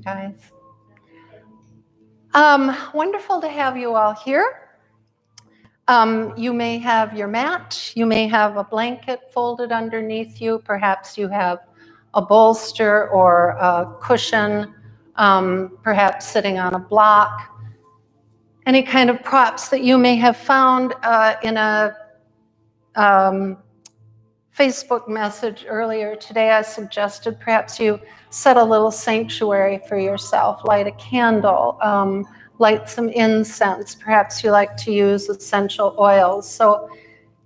Guys. Wonderful to have you all here. You may have your mat, you may have a blanket folded underneath you, perhaps you have a bolster or a cushion, perhaps sitting on a block. Any kind of props that you may have found in a Facebook message earlier today. I suggested perhaps you set a little sanctuary for yourself, light a candle, light some incense. Perhaps you like to use essential oils. So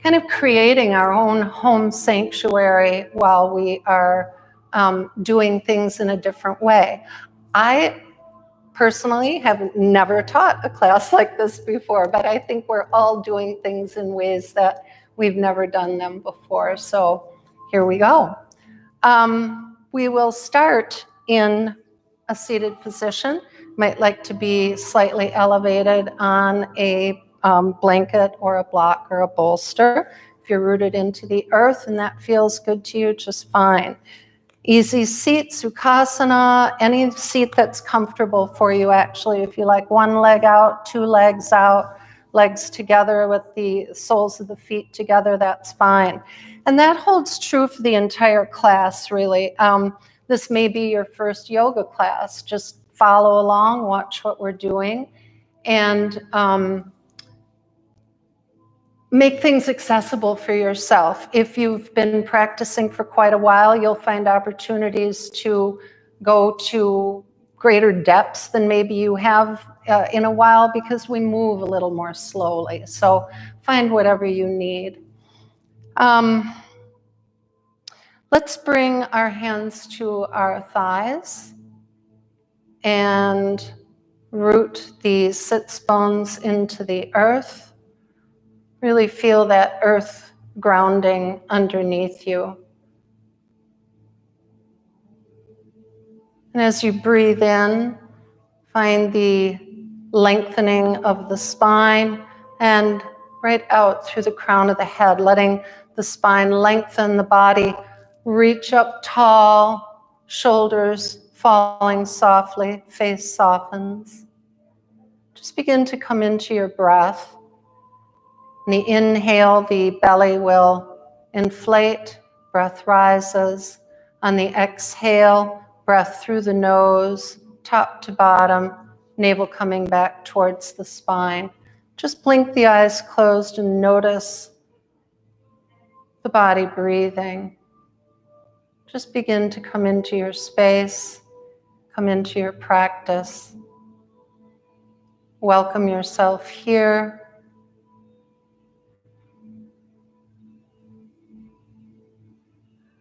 kind of creating our own home sanctuary while we are doing things in a different way. I personally have never taught a class like this before, but I think we're all doing things in ways that we've never done them before. So here we go. We will start in a seated position. Might like to be slightly elevated on a blanket or a block or a bolster. If you're rooted into the earth and that feels good to you, just fine. Easy seat, Sukhasana, any seat that's comfortable for you actually. If you like one leg out, two legs out, legs together with the soles of the feet together, that's fine. And that holds true for the entire class, really. This may be your first yoga class. Just follow along, watch what we're doing, and make things accessible for yourself. If you've been practicing for quite a while, you'll find opportunities to go to greater depths than maybe you have in a while because we move a little more slowly. So find whatever you need. Let's bring our hands to our thighs and root the sits bones into the earth. Really feel that earth grounding underneath you. And as you breathe in, find the lengthening of the spine and right out through the crown of the head, letting the spine lengthen, the body reach up tall, shoulders falling softly, face softens. Just begin to come into your breath. On the inhale, the belly will inflate, breath rises. On the exhale, breath through the nose, top to bottom, navel coming back towards the spine. Just blink the eyes closed and notice the body breathing. Just begin to come into your space, come into your practice. Welcome yourself here.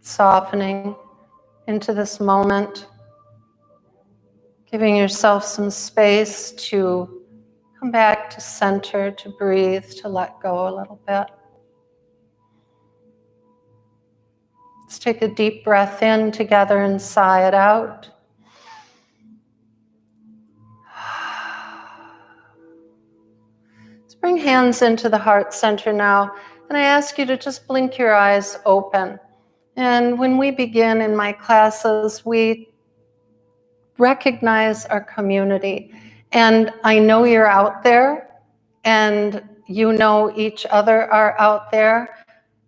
Softening into this moment, giving yourself some space to come back to center, to breathe, to let go a little bit. Let's take a deep breath in together and sigh it out. Let's bring hands into the heart center now, and I ask you to just blink your eyes open. And when we begin in my classes, we recognize our community. And I know you're out there, and you know each other are out there.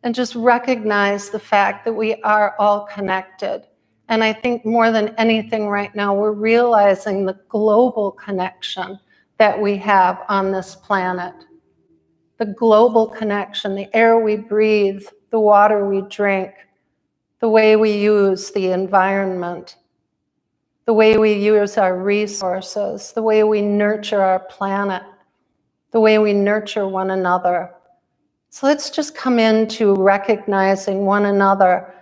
And just recognize the fact that we are all connected. And I think more than anything right now, we're realizing the global connection that we have on this planet. The global connection, the air we breathe, the water we drink, the way we use the environment, the way we use our resources, the way we nurture our planet, the way we nurture one another. So let's just come into recognizing one another.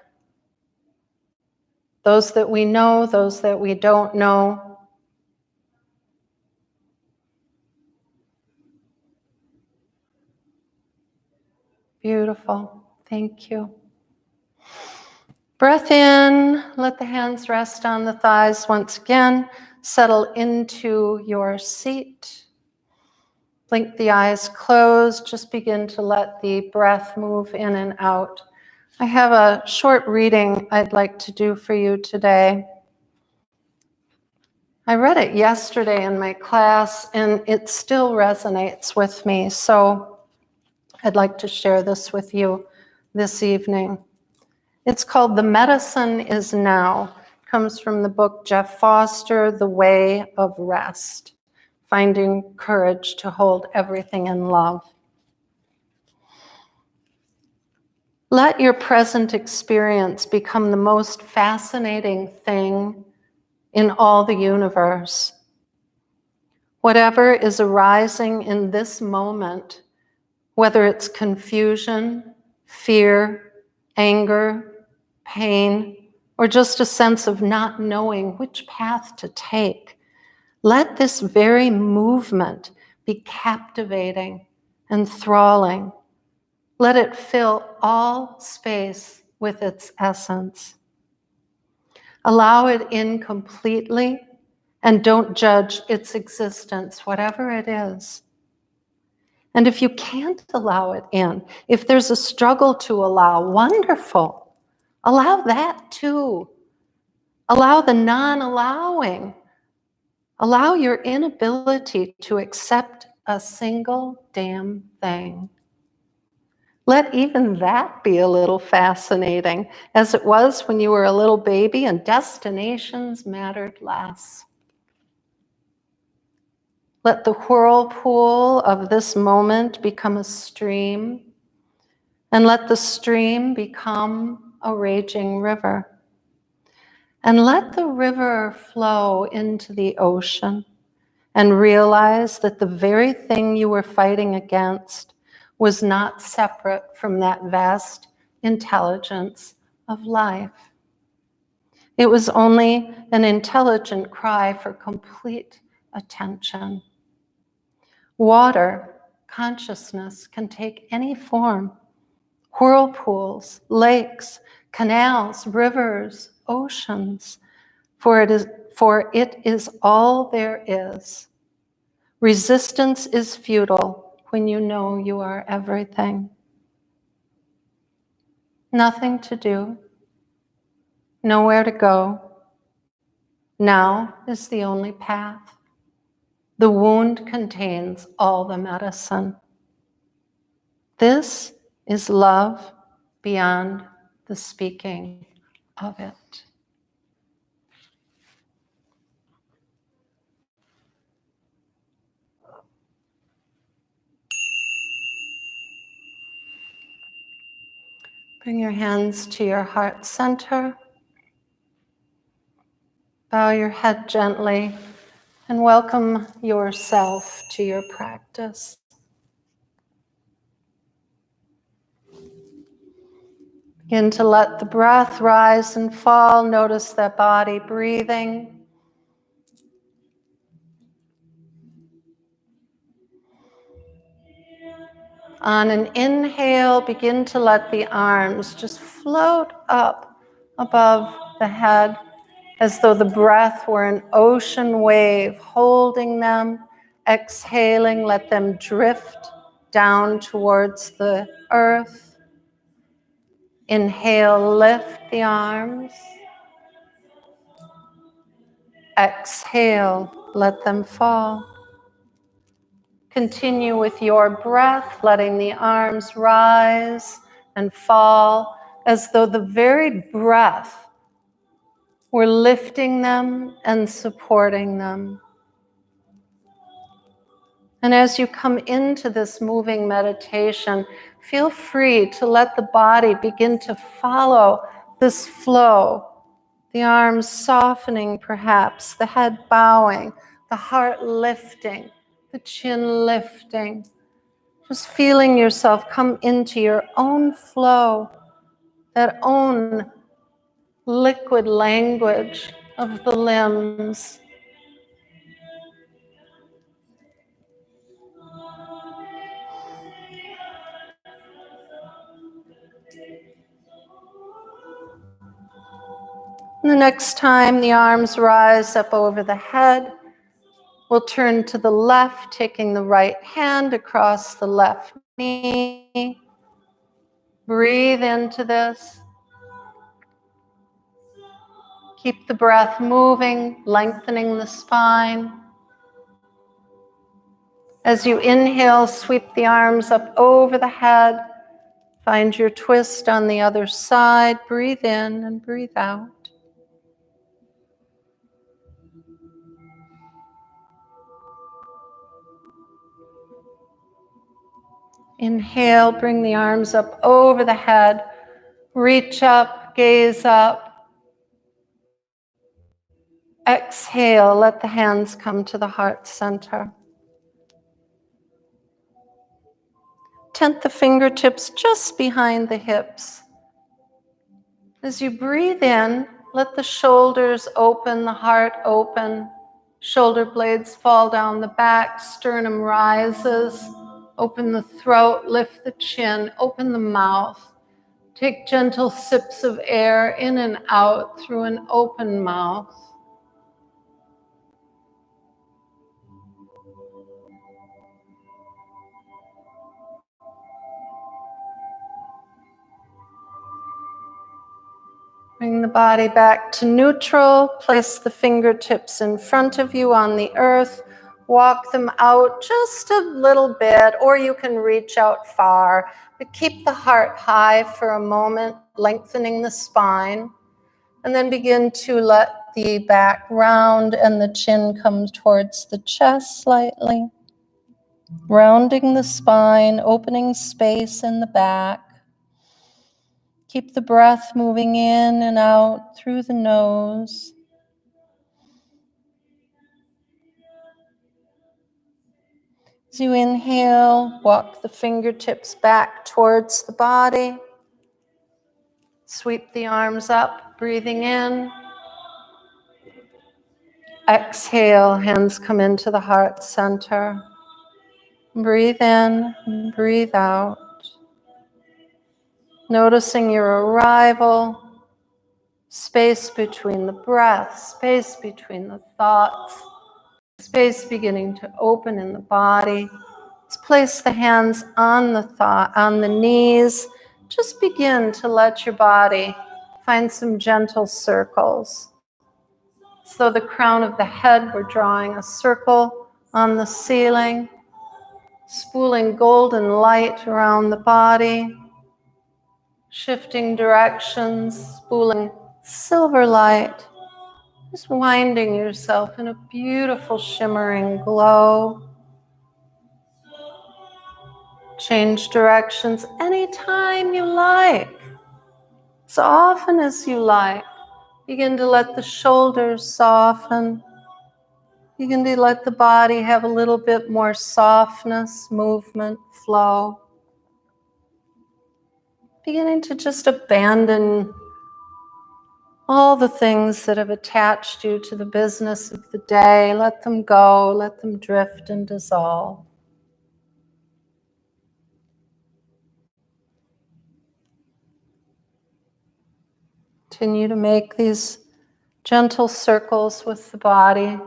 Those that we know, those that we don't know. Beautiful. Thank you. Breath in, let the hands rest on the thighs once again. Settle into your seat. Blink the eyes closed. Just begin to let the breath move in and out. I have a short reading I'd like to do for you today. I read it yesterday in my class, and it still resonates with me. So I'd like to share this with you this evening. It's called The Medicine Is Now. It comes from the book Jeff Foster, The Way of Rest, Finding Courage to Hold Everything in Love. Let your present experience become the most fascinating thing in all the universe. Whatever is arising in this moment, whether it's confusion, fear, anger, pain, or just a sense of not knowing which path to take, let this very movement be captivating, enthralling. Let it fill all space with its essence. Allow it in completely, and don't judge its existence, whatever it is. And if you can't allow it in, if there's a struggle to allow, wonderful. Allow that too. Allow the non-allowing. Allow your inability to accept a single damn thing. Let even that be a little fascinating, as it was when you were a little baby and destinations mattered less. Let the whirlpool of this moment become a stream, and let the stream become a raging river. And let the river flow into the ocean, and realize that the very thing you were fighting against was not separate from that vast intelligence of life. It was only an intelligent cry for complete attention. Water, consciousness, can take any form. Whirlpools, lakes, canals, rivers, oceans, for it is all there is. Resistance is futile when you know you are everything. Nothing to do, nowhere to go. Now is the only path. The wound contains all the medicine. This is love beyond the speaking of it. Bring your hands to your heart center. Bow your head gently and welcome yourself to your practice. Begin to let the breath rise and fall. Notice that body breathing. On an inhale, begin to let the arms just float up above the head as though the breath were an ocean wave holding them. Exhaling, let them drift down towards the earth. Inhale, lift the arms. Exhale, let them fall. Continue with your breath, letting the arms rise and fall as though the very breath were lifting them and supporting them. And as you come into this moving meditation, feel free to let the body begin to follow this flow. The arms softening perhaps, the head bowing, the heart lifting, the chin lifting. Just feeling yourself come into your own flow, that own liquid language of the limbs. The next time the arms rise up over the head, we'll turn to the left, taking the right hand across the left knee. Breathe into this. Keep the breath moving, lengthening the spine. As you inhale, sweep the arms up over the head. Find your twist on the other side. Breathe in and breathe out. Inhale, bring the arms up over the head. Reach up, gaze up. Exhale, let the hands come to the heart center. Tent the fingertips just behind the hips. As you breathe in, let the shoulders open, the heart open. Shoulder blades fall down the back, sternum rises. Open the throat, lift the chin, open the mouth. Take gentle sips of air in and out through an open mouth. Bring the body back to neutral. Place the fingertips in front of you on the earth. Walk them out just a little bit, or you can reach out far. But keep the heart high for a moment, lengthening the spine. And then begin to let the back round and the chin come towards the chest slightly. Rounding the spine, opening space in the back. Keep the breath moving in and out through the nose. As you inhale, walk the fingertips back towards the body. Sweep the arms up, breathing in. Exhale, hands come into the heart center. Breathe in and breathe out. Noticing your arrival, space between the breath, space between the thoughts, space beginning to open in the body. Let's place the hands on the knees. Just begin to let your body find some gentle circles. So the crown of the head, we're drawing a circle on the ceiling, spooling golden light around the body, shifting directions, spooling silver light, just winding yourself in a beautiful shimmering glow. Change directions anytime you like, as often as you like. Begin to let the shoulders soften. Begin to let the body have a little bit more softness, movement, flow. Beginning to just abandon all the things that have attached you to the business of the day. Let them go, let them drift and dissolve. Continue to make these gentle circles with the body,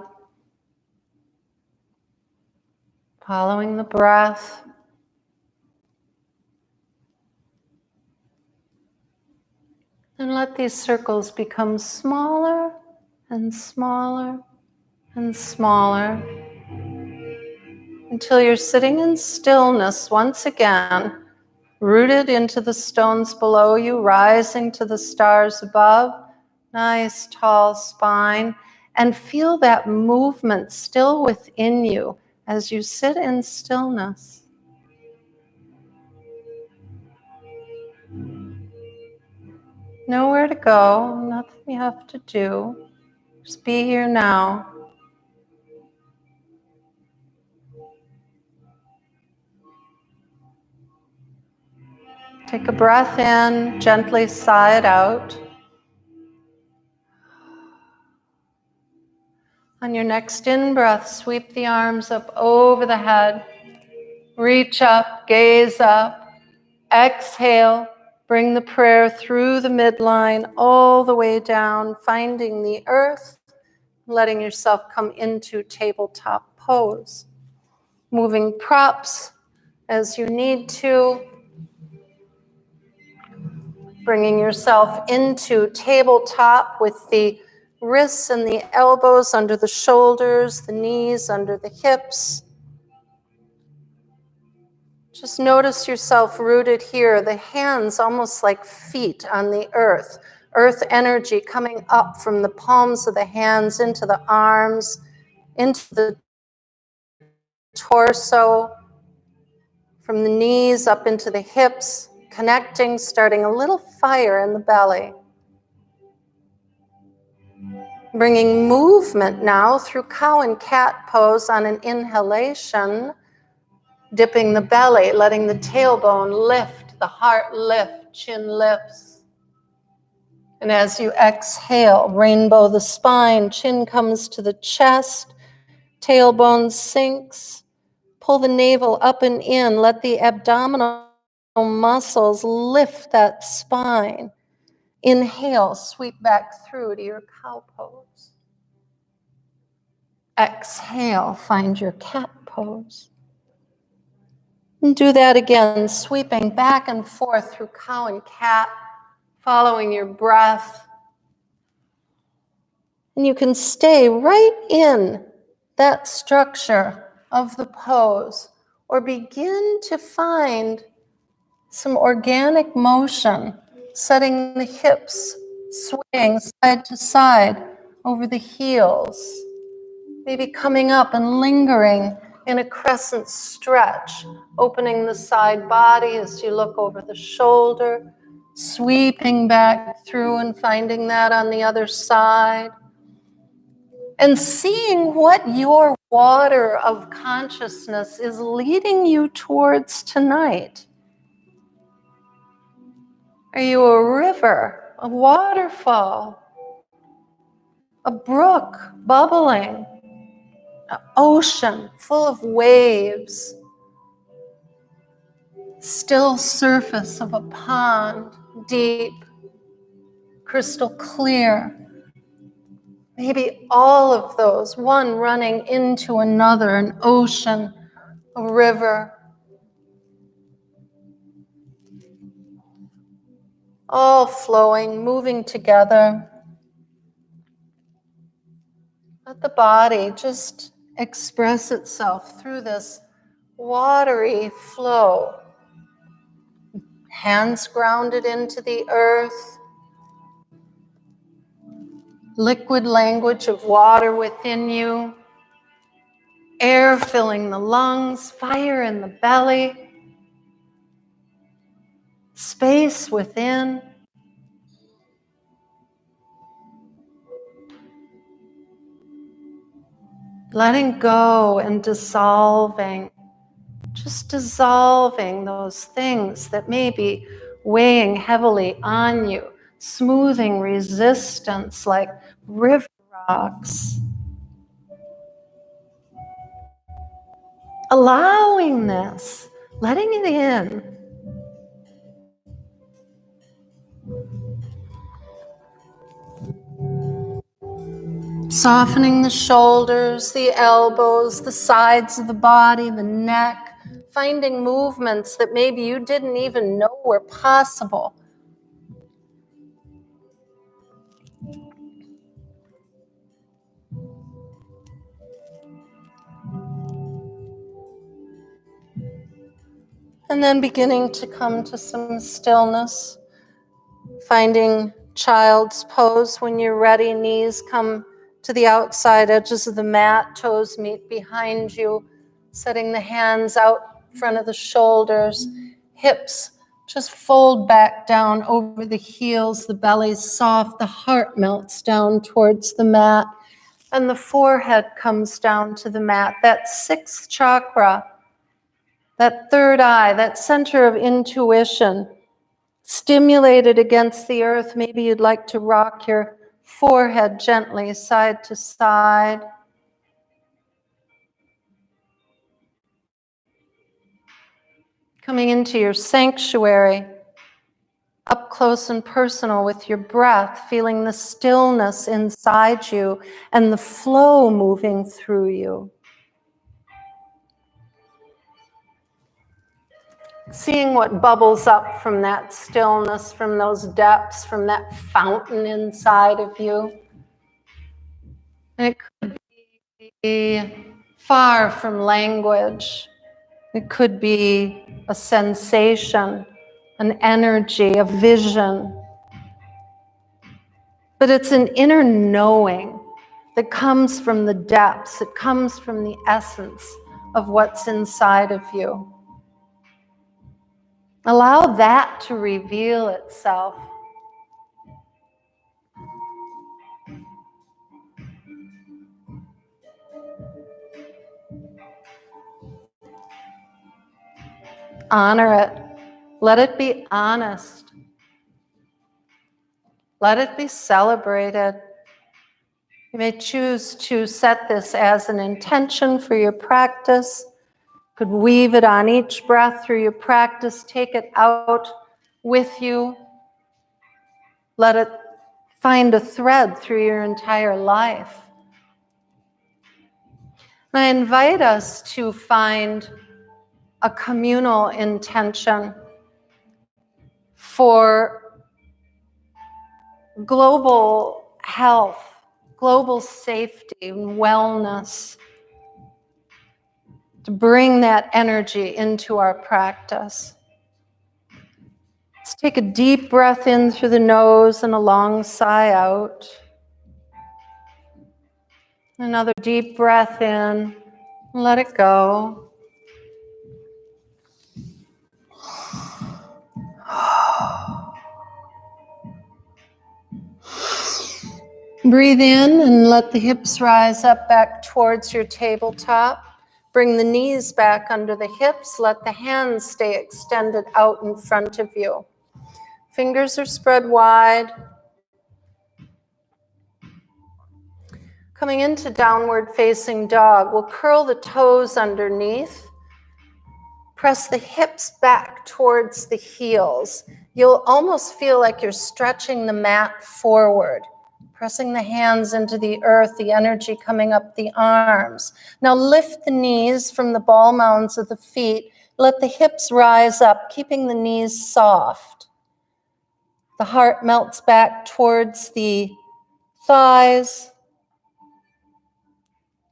following the breath. And let these circles become smaller and smaller and smaller until you're sitting in stillness once again, rooted into the stones below you, rising to the stars above. Nice tall spine. And feel that movement still within you as you sit in stillness. Nowhere to go, nothing you have to do. Just be here now. Take a breath in, gently sigh it out. On your next in-breath, sweep the arms up over the head. Reach up, gaze up. Exhale, bring the prayer through the midline, all the way down, finding the earth, letting yourself come into tabletop pose. Moving props as you need to. Bringing yourself into tabletop with the wrists and the elbows under the shoulders, the knees under the hips. Just notice yourself rooted here, the hands almost like feet on the earth. Earth energy coming up from the palms of the hands into the arms, into the torso, from the knees up into the hips, connecting, starting a little fire in the belly. Bringing movement now through cow and cat pose on an inhalation, dipping the belly, letting the tailbone lift, the heart lift, chin lifts. And as you exhale, rainbow the spine, chin comes to the chest, tailbone sinks, pull the navel up and in, let the abdominal muscles lift that spine. Inhale, sweep back through to your cow pose. Exhale, find your cat pose. And do that again, sweeping back and forth through cow and cat, following your breath. And you can stay right in that structure of the pose, or begin to find some organic motion, setting the hips, swaying side to side over the heels. Maybe coming up and lingering in a crescent stretch, opening the side body as you look over the shoulder, sweeping back through and finding that on the other side. And seeing what your water of consciousness is leading you towards tonight. Are you a river, a waterfall, a brook bubbling, an ocean full of waves, still surface of a pond, deep, crystal clear? Maybe all of those, one running into another, an ocean, a river, all flowing, moving together. Let the body just express itself through this watery flow. Hands grounded into the earth. Liquid language of water within you. Air filling the lungs, fire in the belly. Space within. Letting go and dissolving. Just dissolving those things that may be weighing heavily on you, smoothing resistance like river rocks. Allowing this, letting it in. Softening the shoulders, the elbows, the sides of the body, the neck. Finding movements that maybe you didn't even know were possible. And then beginning to come to some stillness. Finding child's pose when you're ready. Knees come to the outside edges of the mat. Toes meet behind you. Setting the hands out in front of the shoulders. Hips just fold back down over the heels. The belly's soft. The heart melts down towards the mat. And the forehead comes down to the mat. That sixth chakra, that third eye, that center of intuition, stimulated against the earth. Maybe you'd like to rock your forehead gently side to side. Coming into your sanctuary, up close and personal with your breath, feeling the stillness inside you and the flow moving through you. Seeing what bubbles up from that stillness, from those depths, from that fountain inside of you. And it could be far from language. It could be a sensation, an energy, a vision. But it's an inner knowing that comes from the depths. It comes from the essence of what's inside of you. Allow that to reveal itself. Honor it. Let it be honest. Let it be celebrated. You may choose to set this as an intention for your practice. Could weave it on each breath through your practice. Take it out with you. Let it find a thread through your entire life. And I invite us to find a communal intention for global health, global safety, and wellness, to bring that energy into our practice. Let's take a deep breath in through the nose and a long sigh out. Another deep breath in, let it go. Breathe in and let the hips rise up back towards your tabletop. Bring the knees back under the hips. Let the hands stay extended out in front of you. Fingers are spread wide. Coming into downward facing dog, we'll curl the toes underneath. Press the hips back towards the heels. You'll almost feel like you're stretching the mat forward. Pressing the hands into the earth, the energy coming up the arms. Now lift the knees from the ball mounds of the feet. Let the hips rise up, keeping the knees soft. The heart melts back towards the thighs.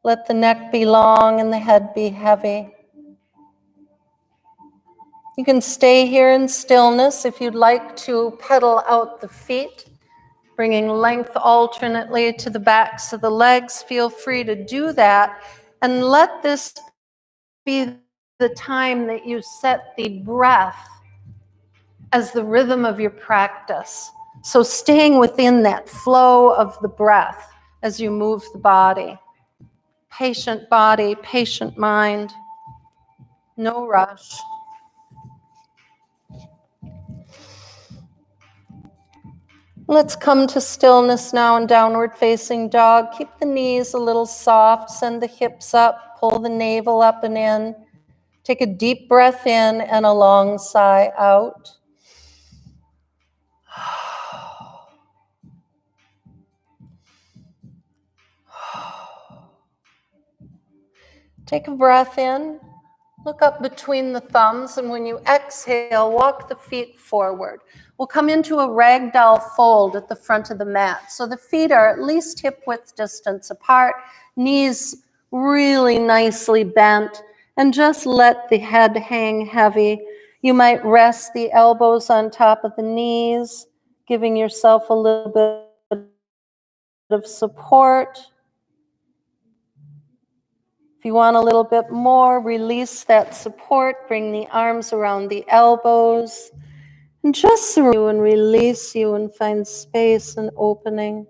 Let the neck be long and the head be heavy. You can stay here in stillness if you'd like to pedal out the feet. Bringing length alternately to the backs of the legs. Feel free to do that. And let this be the time that you set the breath as the rhythm of your practice. So staying within that flow of the breath as you move the body. Patient body, patient mind. No rush. Let's come to stillness now in downward facing dog. Keep the knees a little soft, send the hips up, pull the navel up and in. Take a deep breath in and a long sigh out. Take a breath in, look up between the thumbs, and when you exhale, walk the feet forward. We'll come into a ragdoll fold at the front of the mat. So the feet are at least hip width distance apart, knees really nicely bent, and just let the head hang heavy. You might rest the elbows on top of the knees, giving yourself a little bit of support. If you want a little bit more, release that support, bring the arms around the elbows, and just surrender you and release you and find space and opening.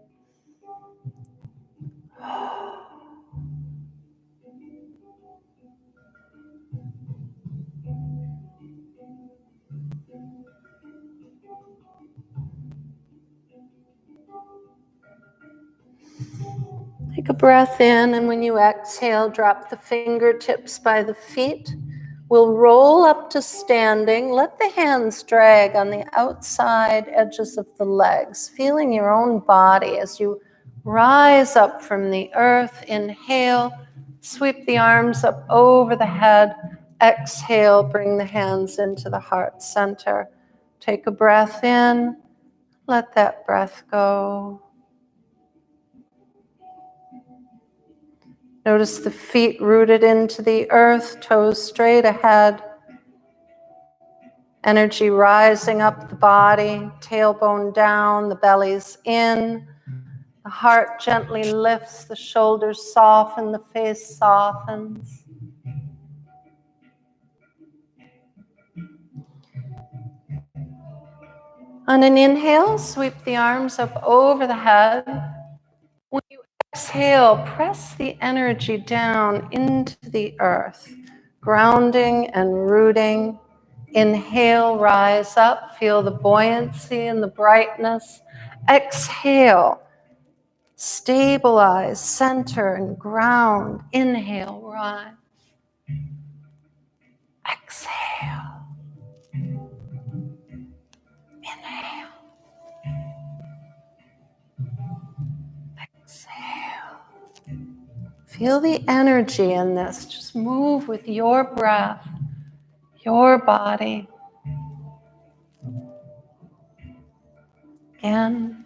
Take a breath in, and when you exhale, drop the fingertips by the feet. We'll roll up to standing. Let the hands drag on the outside edges of the legs, feeling your own body as you rise up from the earth. Inhale, sweep the arms up over the head. Exhale, bring the hands into the heart center. Take a breath in, let that breath go. Notice the feet rooted into the earth, toes straight ahead. Energy rising up the body, tailbone down, the belly's in. The heart gently lifts, the shoulders soften, the face softens. On an inhale, sweep the arms up over the head. When you exhale, press the energy down into the earth, grounding and rooting. Inhale, rise up, feel the buoyancy and the brightness. Exhale, stabilize, center, and ground. Inhale, rise. Exhale. Inhale. Exhale. Feel the energy in this. Just move with your breath, your body. Again.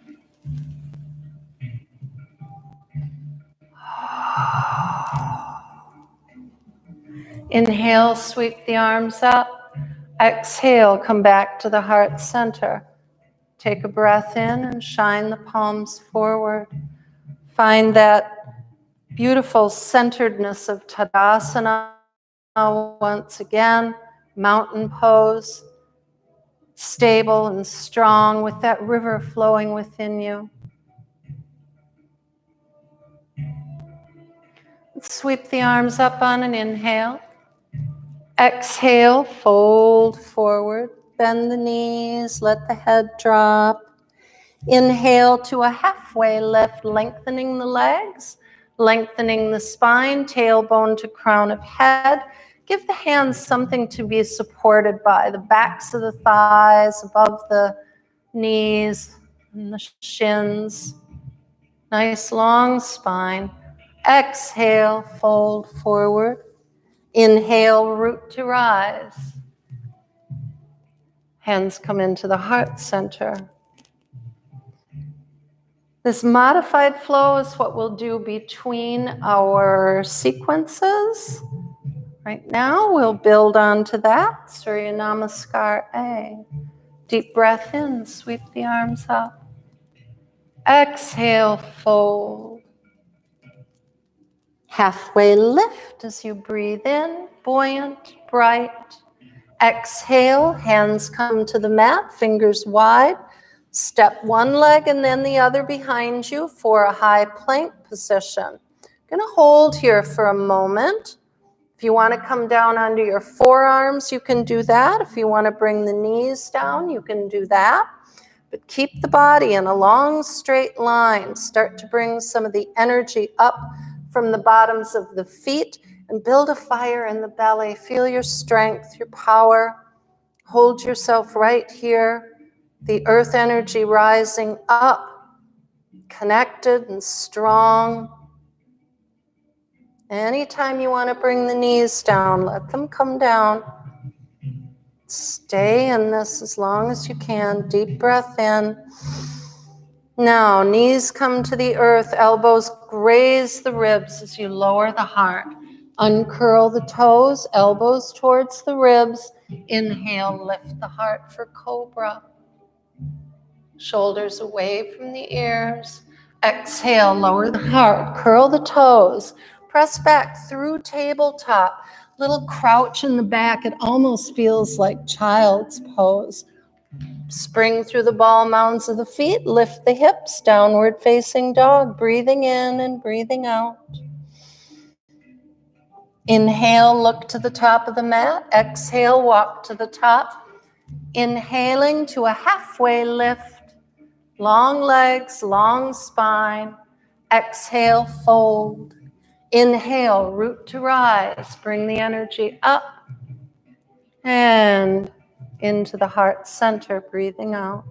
Inhale, sweep the arms up. Exhale, come back to the heart center. Take a breath in and shine the palms forward. Find that beautiful centeredness of Tadasana once again. Mountain pose. Stable and strong with that river flowing within you. Sweep the arms up on an inhale. Exhale, fold forward, bend the knees, let the head drop. Inhale to a halfway lift, lengthening the legs, lengthening the spine, tailbone to crown of head. Give the hands something to be supported by, the backs of the thighs, above the knees and the shins. Nice long spine. Exhale, fold forward. Inhale, root to rise. Hands come into the heart center. This modified flow is what we'll do between our sequences. Right now, we'll build onto that. Surya Namaskar A. Deep breath in, sweep the arms up. Exhale, fold. Halfway lift as you breathe in, buoyant, bright. Exhale, hands come to the mat, fingers wide. Step one leg and then the other behind you for a high plank position. Going to hold here for a moment. If you want to come down onto your forearms, you can do that. If you want to bring the knees down, you can do that. But keep the body in a long, straight line. Start to bring some of the energy up from the bottoms of the feet and build a fire in the belly. Feel your strength, your power. Hold yourself right here. The earth energy rising up, connected and strong. Anytime you want to bring the knees down, let them come down. Stay in this as long as you can. Deep breath in. Now, knees come to the earth, elbows graze the ribs as you lower the heart. Uncurl the toes, elbows towards the ribs. Inhale, lift the heart for cobra. Shoulders away from the ears. Exhale, lower the heart, curl the toes. Press back through tabletop. Little crouch in the back. It almost feels like child's pose. Spring through the ball mounds of the feet. Lift the hips, downward facing dog. Breathing in and breathing out. Inhale, look to the top of the mat. Exhale, walk to the top. Inhaling to a halfway lift. Long legs, long spine. Exhale, fold. Inhale, root to rise. Bring the energy up and into the heart center, breathing out.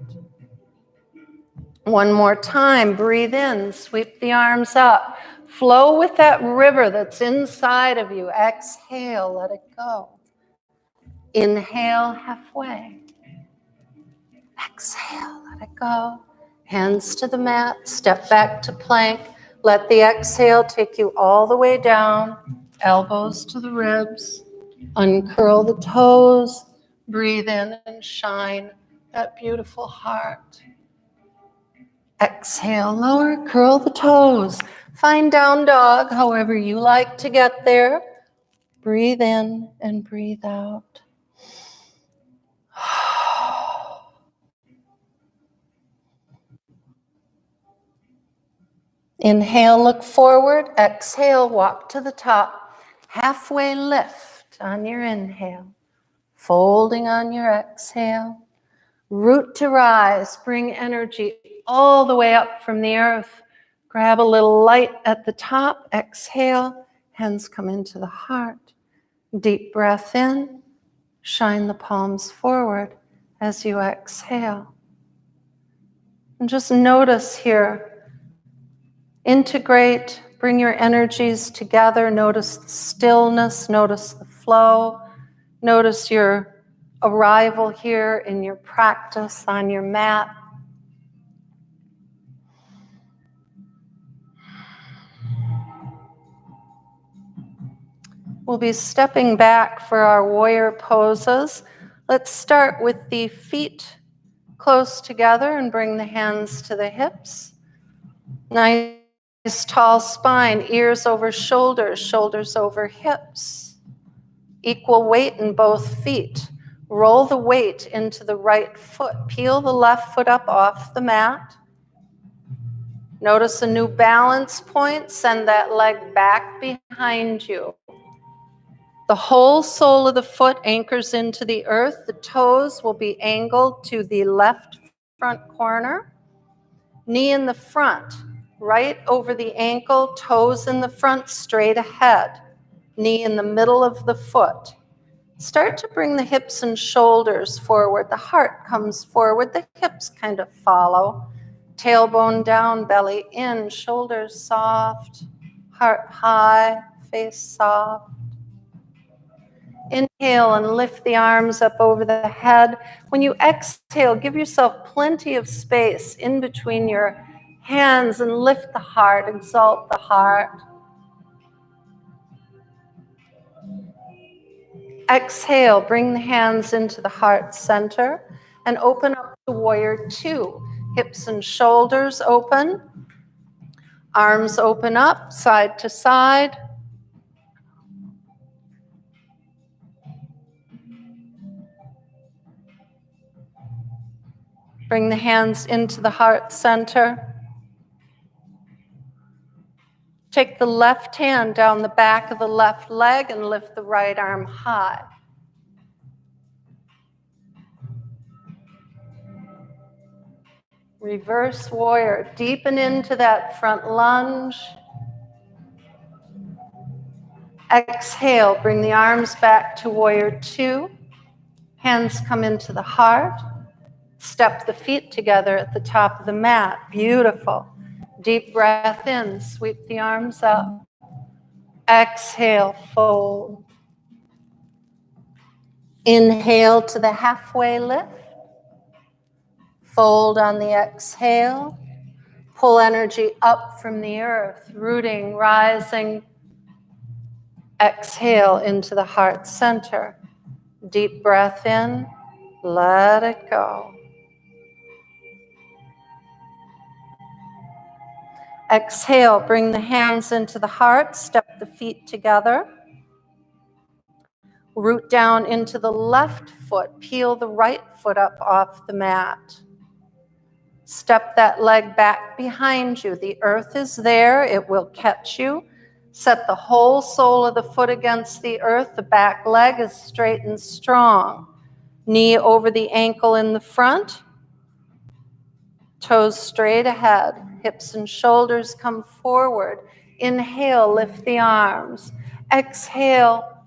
One more time, breathe in, sweep the arms up. Flow with that river that's inside of you. Exhale, let it go. Inhale, halfway. Exhale, let it go. Hands to the mat, step back to plank. Let the exhale take you all the way down, elbows to the ribs. Uncurl the toes. Breathe in and shine that beautiful heart. Exhale, lower, curl the toes. Find down dog, however you like to get there. Breathe in and breathe out. Inhale, look forward. Exhale, walk to the top. Halfway lift on your inhale. Folding on your exhale. Root to rise. Bring energy all the way up from the earth. Grab a little light at the top. Exhale. Hands come into the heart. Deep breath in. Shine the palms forward as you exhale. And just notice here. Integrate, bring your energies together. Notice the stillness, notice the flow. Notice your arrival here in your practice on your mat. We'll be stepping back for our warrior poses. Let's start with the feet close together and bring the hands to the hips. Nice tall spine, ears over shoulders, shoulders over hips. Equal weight in both feet. Roll the weight into the right foot. Peel the left foot up off the mat. Notice a new balance point. Send that leg back behind you. The whole sole of the foot anchors into the earth. The toes will be angled to the left front corner. Knee in the front, right over the ankle, toes in the front, straight ahead. Knee in the middle of the foot. Start to bring the hips and shoulders forward. The heart comes forward. The hips kind of follow. Tailbone down, belly in, shoulders soft, heart high, face soft. Inhale and lift the arms up over the head. When you exhale, give yourself plenty of space in between your hands and lift the heart, exalt the heart. Exhale, bring the hands into the heart center and open up to warrior two. Hips and shoulders open. Arms open up, side to side. Bring the hands into the heart center. Take the left hand down the back of the left leg and lift the right arm high. Reverse warrior. Deepen into that front lunge. Exhale, bring the arms back to warrior two. Hands come into the heart. Step the feet together at the top of the mat. Beautiful. Deep breath in. Sweep the arms up. Exhale, fold. Inhale to the halfway lift. Fold on the exhale. Pull energy up from the earth, rooting, rising. Exhale into the heart center. Deep breath in. Let it go. Exhale, bring the hands into the heart, step the feet together. Root down into the left foot, peel the right foot up off the mat. Step that leg back behind you. The earth is there, it will catch you. Set the whole sole of the foot against the earth. The back leg is straight and strong. Knee over the ankle in the front. Toes straight ahead. Hips and shoulders come forward. Inhale, lift the arms. Exhale,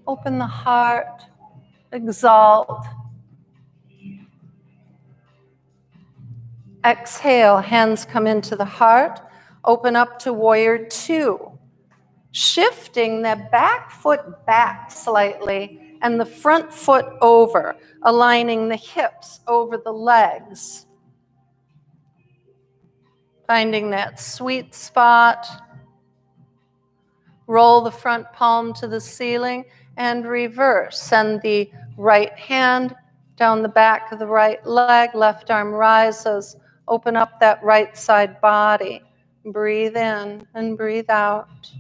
open the heart. Exalt. Exhale, hands come into the heart. Open up to warrior two. Shifting the back foot back slightly and the front foot over, aligning the hips over the legs. Finding that sweet spot. Roll the front palm to the ceiling and reverse. Send the right hand down the back of the right leg, left arm rises. Open up that right side body. Breathe in and breathe out.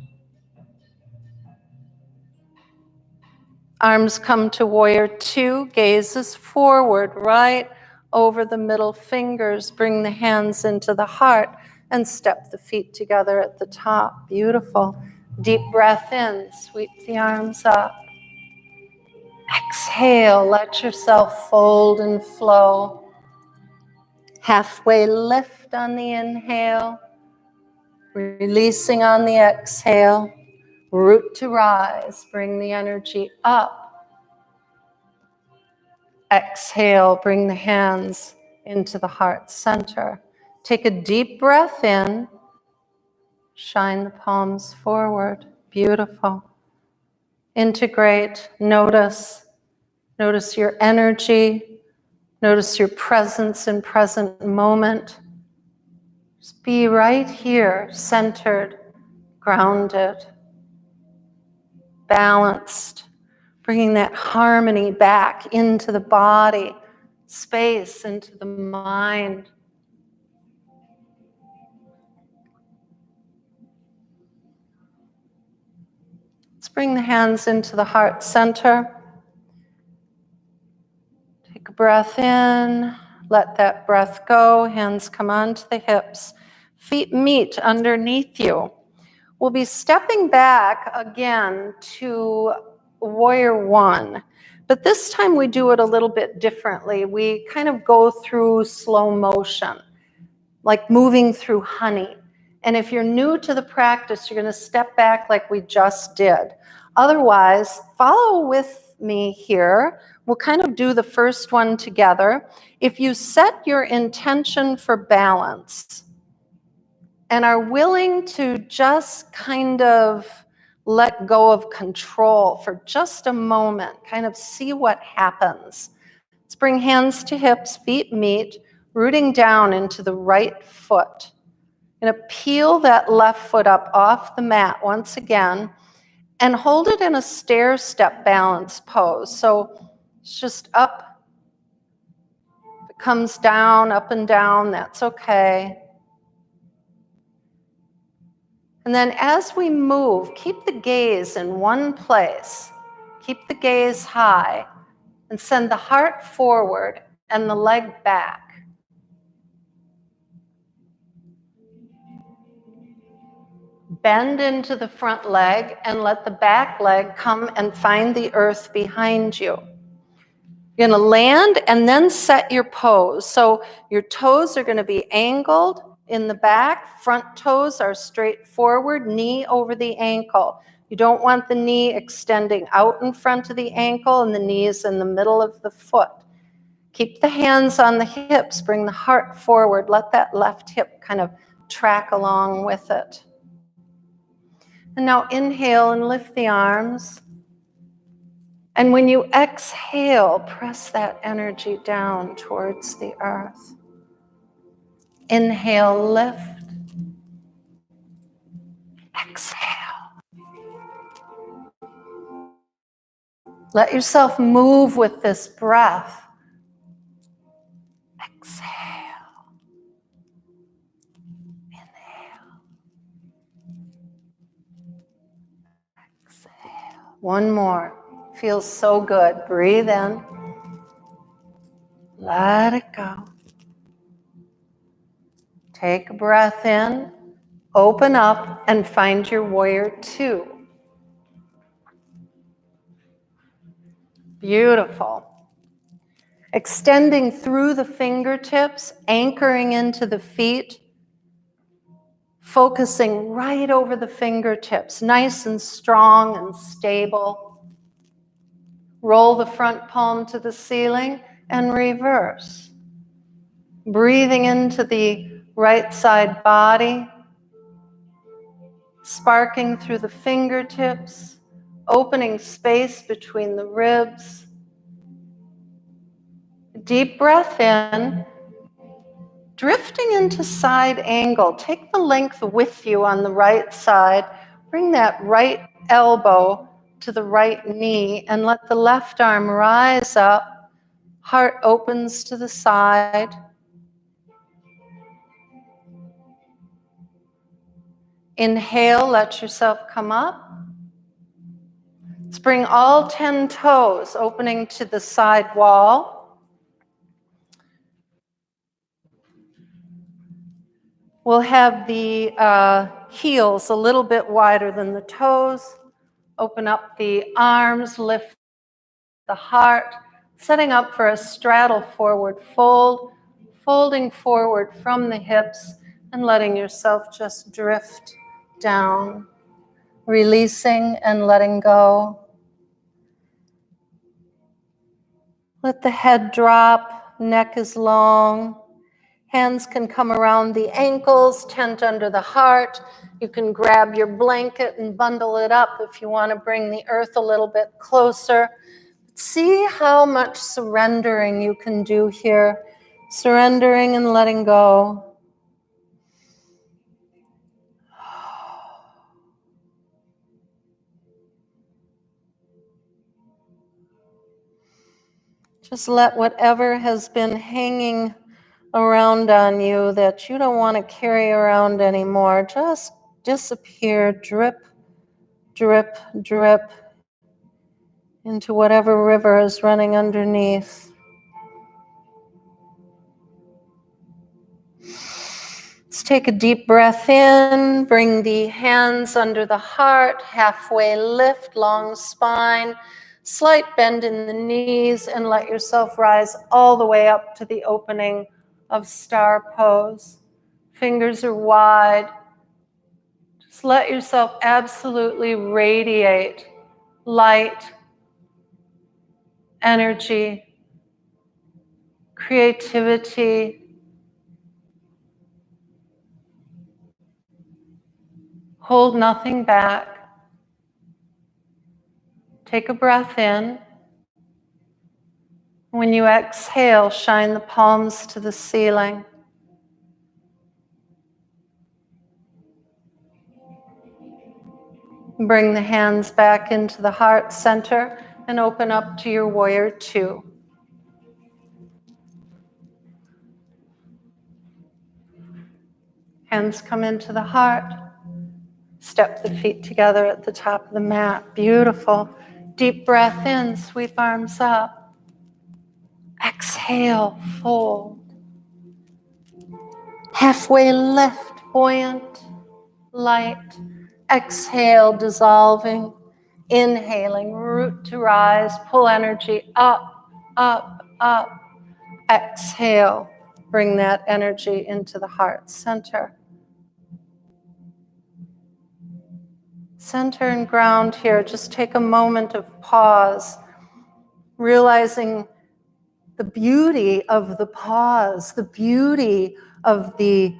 Arms come to warrior two, gazes forward, right over the middle fingers. Bring the hands into the heart and step the feet together at the top. Beautiful. Deep breath in, sweep the arms up. Exhale, let yourself fold and flow. Halfway lift on the inhale, releasing on the exhale. Root to rise, bring the energy up. Exhale, bring the hands into the heart center. Take a deep breath in, shine the palms forward. Beautiful. Integrate, notice your energy, notice your presence in present moment. Just be right here, centered, grounded, balanced, bringing that harmony back into the body, space into the mind. Let's bring the hands into the heart center. Take a breath in, let that breath go, hands come onto the hips, feet meet underneath you. We'll be stepping back again to warrior one, but this time we do it a little bit differently. We kind of go through slow motion, like moving through honey. And if you're new to the practice, you're going to step back like we just did. Otherwise, follow with me here. We'll kind of do the first one together. If you set your intention for balance and are willing to just kind of let go of control for just a moment, kind of see what happens. Let's bring hands to hips, feet meet, rooting down into the right foot. Going to peel that left foot up off the mat once again and hold it in a stair step balance pose. So it's just up. If it comes down, up and down, that's okay. And then as we move, keep the gaze in one place. Keep the gaze high and send the heart forward and the leg back. Bend into the front leg and let the back leg come and find the earth behind you. You're going to land and then set your pose. So your toes are going to be angled in the back. Front toes are straight forward, knee over the ankle. You don't want the knee extending out in front of the ankle and the knees in the middle of the foot. Keep the hands on the hips, bring the heart forward. Let that left hip kind of track along with it. And now inhale and lift the arms. And when you exhale, press that energy down towards the earth. Inhale, lift. Exhale. Let yourself move with this breath. Exhale. Inhale. Exhale. One more. Feels so good. Breathe in. Let it go. Take a breath in. Open up and find your warrior two. Beautiful. Extending through the fingertips, anchoring into the feet, focusing right over the fingertips, nice and strong and stable. Roll the front palm to the ceiling and reverse. Breathing into the right side body, sparking through the fingertips, opening space between the ribs. Deep breath in. Drifting into side angle. Take the length with you on the right side. Bring that right elbow to the right knee and let the left arm rise up. Heart opens to the side. Inhale, let yourself come up. Let's bring all 10 toes opening to the side wall. We'll have the heels a little bit wider than the toes. Open up the arms, lift the heart, setting up for a straddle forward fold, folding forward from the hips and letting yourself just drift down, releasing and letting go. Let the head drop, neck is long. Hands can come around the ankles, tent under the heart. You can grab your blanket and bundle it up if you want to bring the earth a little bit closer. See how much surrendering you can do here. Surrendering and letting go. Just let whatever has been hanging around on you that you don't want to carry around anymore just disappear, drip, drip, drip into whatever river is running underneath. Let's take a deep breath in, bring the hands under the heart, halfway lift, long spine, slight bend in the knees, and let yourself rise all the way up to the opening of star pose. Fingers are wide. Just let yourself absolutely radiate light, energy, creativity. Hold nothing back. Take a breath in. When you exhale, shine the palms to the ceiling. Bring the hands back into the heart center and open up to your warrior two. Hands come into the heart. Step the feet together at the top of the mat. Beautiful. Deep breath in, sweep arms up. Exhale, fold. Halfway lift, buoyant, light. Exhale, dissolving. Inhaling, root to rise, pull energy up, up, up. Exhale, bring that energy into the heart center. Center and ground here. Just take a moment of pause, realizing the beauty of the pause, the beauty of the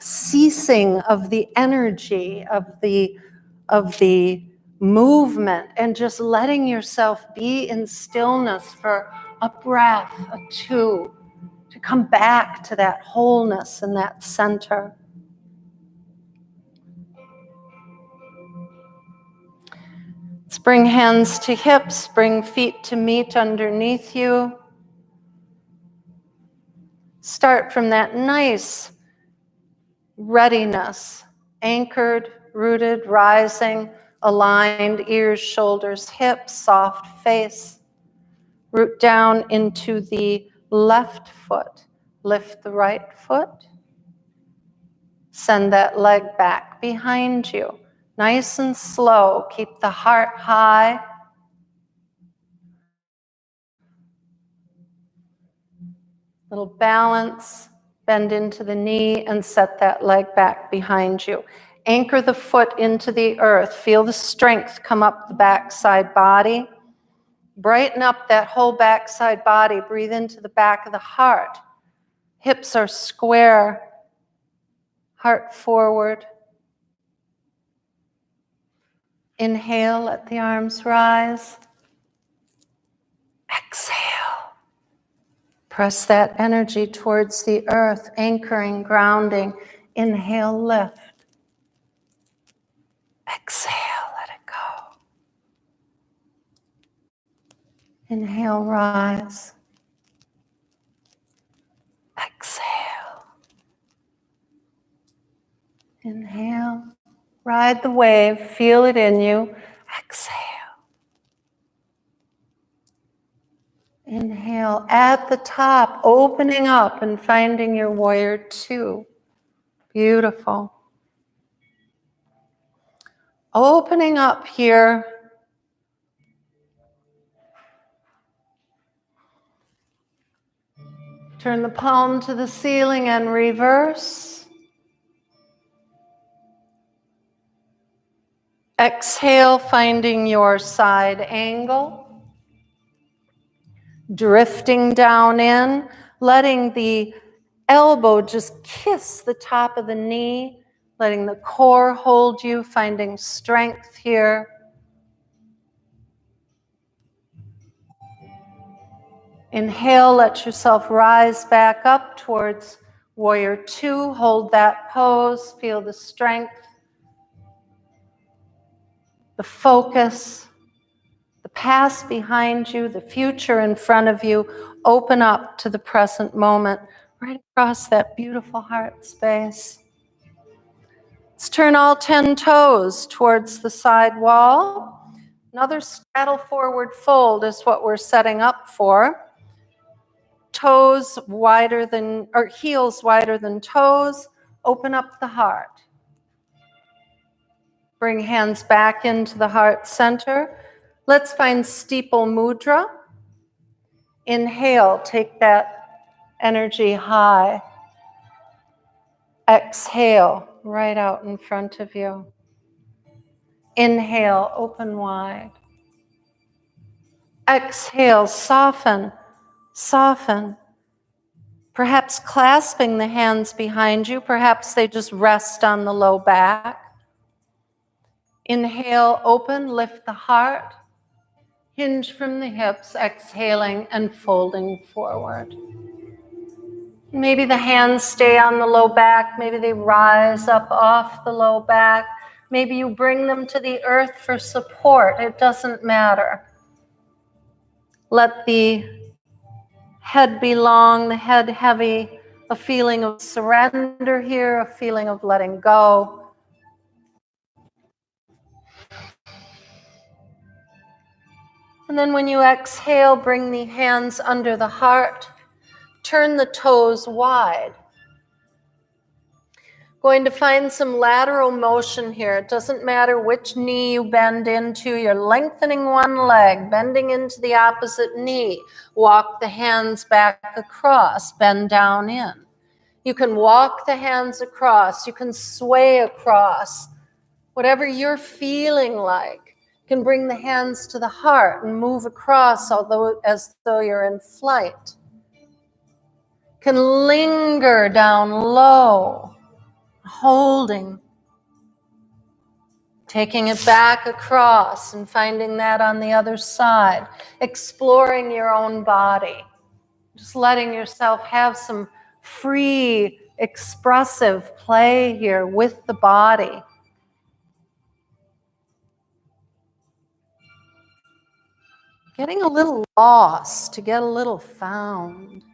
ceasing of the energy, of the movement, and just letting yourself be in stillness for a breath, a two, to come back to that wholeness and that center. Let's bring hands to hips, bring feet to meet underneath you. Start from that nice readiness, anchored, rooted, rising, aligned, ears, shoulders, hips, soft face. Root down into the left foot. Lift the right foot. Send that leg back behind you. Nice and slow. Keep the heart high. Little balance. Bend into the knee and set that leg back behind you. Anchor the foot into the earth. Feel the strength come up the backside body. Brighten up that whole backside body. Breathe into the back of the heart. Hips are square. Heart forward. Inhale, let the arms rise. Exhale. Press that energy towards the earth, anchoring, grounding. Inhale, lift. Exhale, let it go. Inhale, rise. Exhale. Inhale. Ride the wave. Feel it in you. Exhale. Inhale. At the top, opening up and finding your warrior two. Beautiful. Opening up here. Turn the palm to the ceiling and reverse. Exhale, finding your side angle. Drifting down in, letting the elbow just kiss the top of the knee, letting the core hold you, finding strength here. Inhale, let yourself rise back up towards warrior two. Hold that pose, feel the strength, the focus, the past behind you, the future in front of you. Open up to the present moment, right across that beautiful heart space. Let's turn all 10 toes towards the side wall. Another straddle forward fold is what we're setting up for. Toes wider than, or heels wider than toes. Open up the heart. Bring hands back into the heart center. Let's find steeple mudra. Inhale, take that energy high. Exhale, right out in front of you. Inhale, open wide. Exhale, soften, soften. Perhaps clasping the hands behind you, perhaps they just rest on the low back. Inhale, open, lift the heart. Hinge from the hips, exhaling and folding forward. Maybe the hands stay on the low back, maybe they rise up off the low back. Maybe you bring them to the earth for support, it doesn't matter. Let the head be long, the head heavy, a feeling of surrender here, a feeling of letting go. And then when you exhale, bring the hands under the heart, turn the toes wide. Going to find some lateral motion here. It doesn't matter which knee you bend into. You're lengthening one leg, bending into the opposite knee. Walk the hands back across, bend down in. You can walk the hands across. You can sway across. Whatever you're feeling like, you can bring the hands to the heart and move across as though you're in flight. You can linger down low. Holding, taking it back across and finding that on the other side, exploring your own body, just letting yourself have some free, expressive play here with the body. Getting a little lost to get a little found.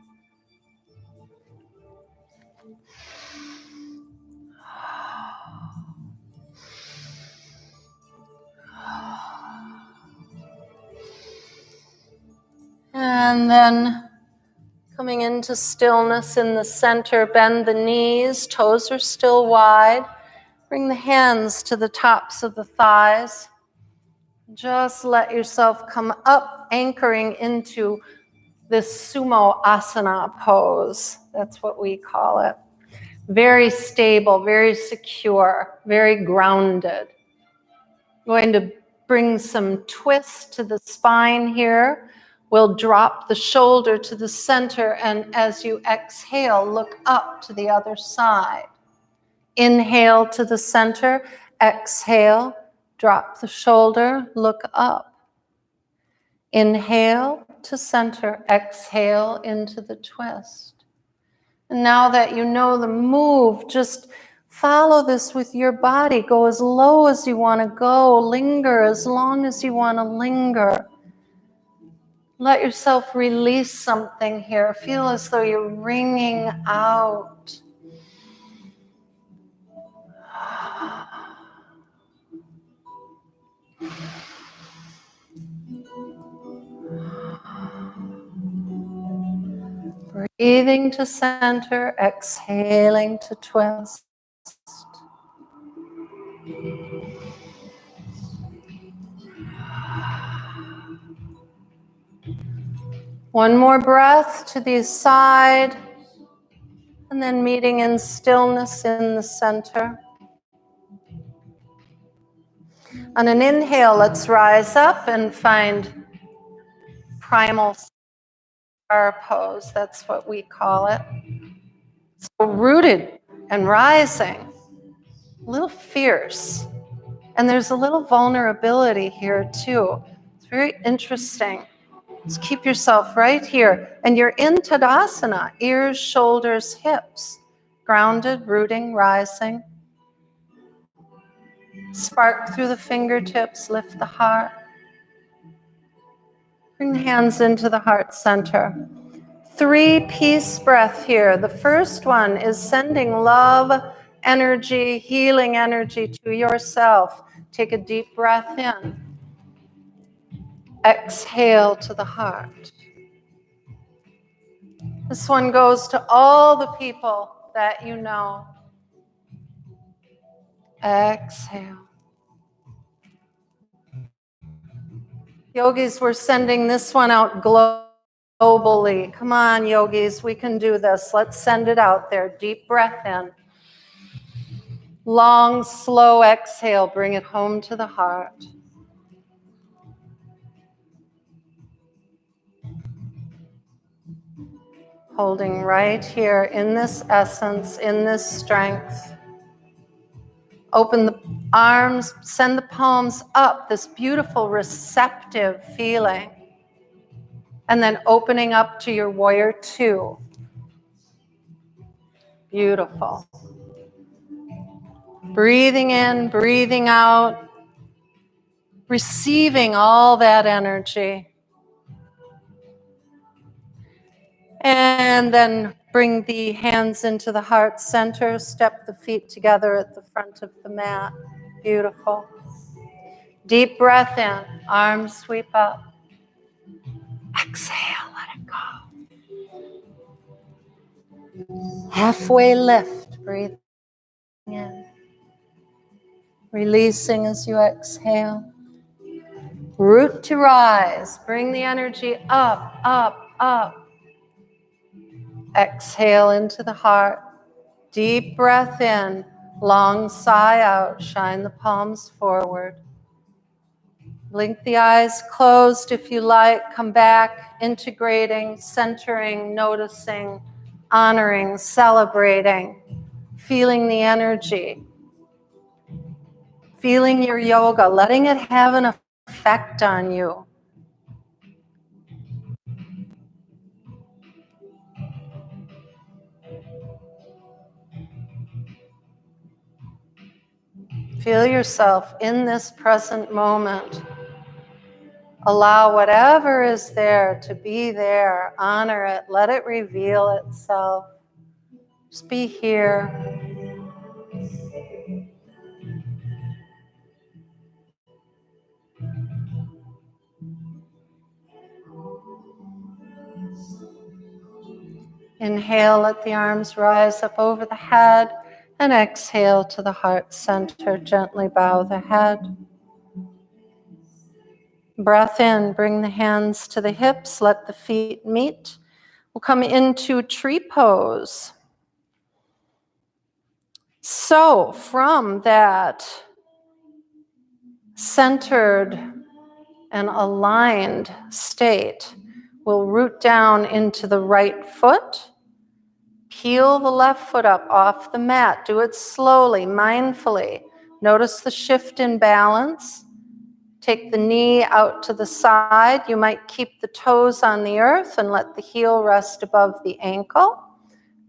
And then coming into stillness in the center, bend the knees, toes are still wide. Bring the hands to the tops of the thighs. Just let yourself come up, anchoring into this Sumo Asana pose. That's what we call it. Very stable, very secure, very grounded. Going to bring some twist to the spine here. We'll drop the shoulder to the center, and as you exhale, look up to the other side. Inhale to the center, exhale, drop the shoulder, look up. Inhale to center, exhale into the twist. And now that you know the move, just follow this with your body. Go as low as you want to go. Linger as long as you want to linger. Let yourself release something here. Feel as though you're wringing out. Breathing to center, exhaling to twist. One more breath to the side, and then meeting in stillness in the center. On an inhale, let's rise up and find primal star pose. That's what we call it. So rooted and rising, a little fierce. And there's a little vulnerability here too. It's very interesting. Just keep yourself right here. And you're in Tadasana, ears, shoulders, hips. Grounded, rooting, rising. Spark through the fingertips, lift the heart. Bring the hands into the heart center. 3-piece breath here. The first one is sending love, energy, healing energy to yourself. Take a deep breath in. Exhale to the heart. This one goes to all the people that you know. Exhale. Yogis, we're sending this one out globally. Come on, yogis, we can do this. Let's send it out there. Deep breath in. Long, slow exhale. Bring it home to the heart. Holding right here in this essence, in this strength. Open the arms, send the palms up, this beautiful receptive feeling. And then opening up to your warrior 2. Beautiful. Breathing in, breathing out, receiving all that energy. And then bring the hands into the heart center, step the feet together at the front of the mat. Beautiful. Deep breath in, arms sweep up. Exhale, let it go. Halfway lift, breathe in. Releasing as you exhale. Root to rise, bring the energy up, up, up. Exhale into the heart. Deep breath in, long sigh out, shine the palms forward. Blink the eyes closed if you like, come back, integrating, centering, noticing, honoring, celebrating, feeling the energy, feeling your yoga, letting it have an effect on you. Feel yourself in this present moment. Allow whatever is there to be there. Honor it. Let it reveal itself. Just be here. Inhale, let the arms rise up over the head, and exhale to the heart center. Gently bow the head. Breath in, bring the hands to the hips, let the feet meet. We'll come into tree pose. So from that centered and aligned state, we'll root down into the right foot. Peel the left foot up off the mat. Do it slowly, mindfully. Notice the shift in balance. Take the knee out to the side. You might keep the toes on the earth and let the heel rest above the ankle.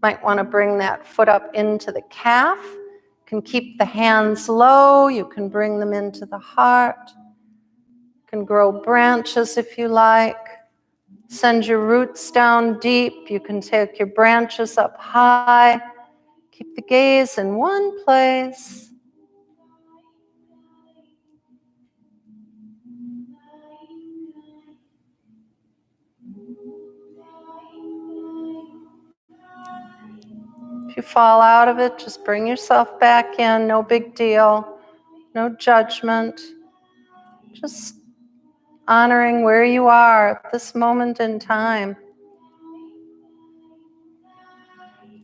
Might want to bring that foot up into the calf. You can keep the hands low. You can bring them into the heart. You can grow branches if you like. Send your roots down deep. You can take your branches up high. Keep the gaze in one place. If you fall out of it, just bring yourself back in. No big deal. No judgment. Just honoring where you are at this moment in time.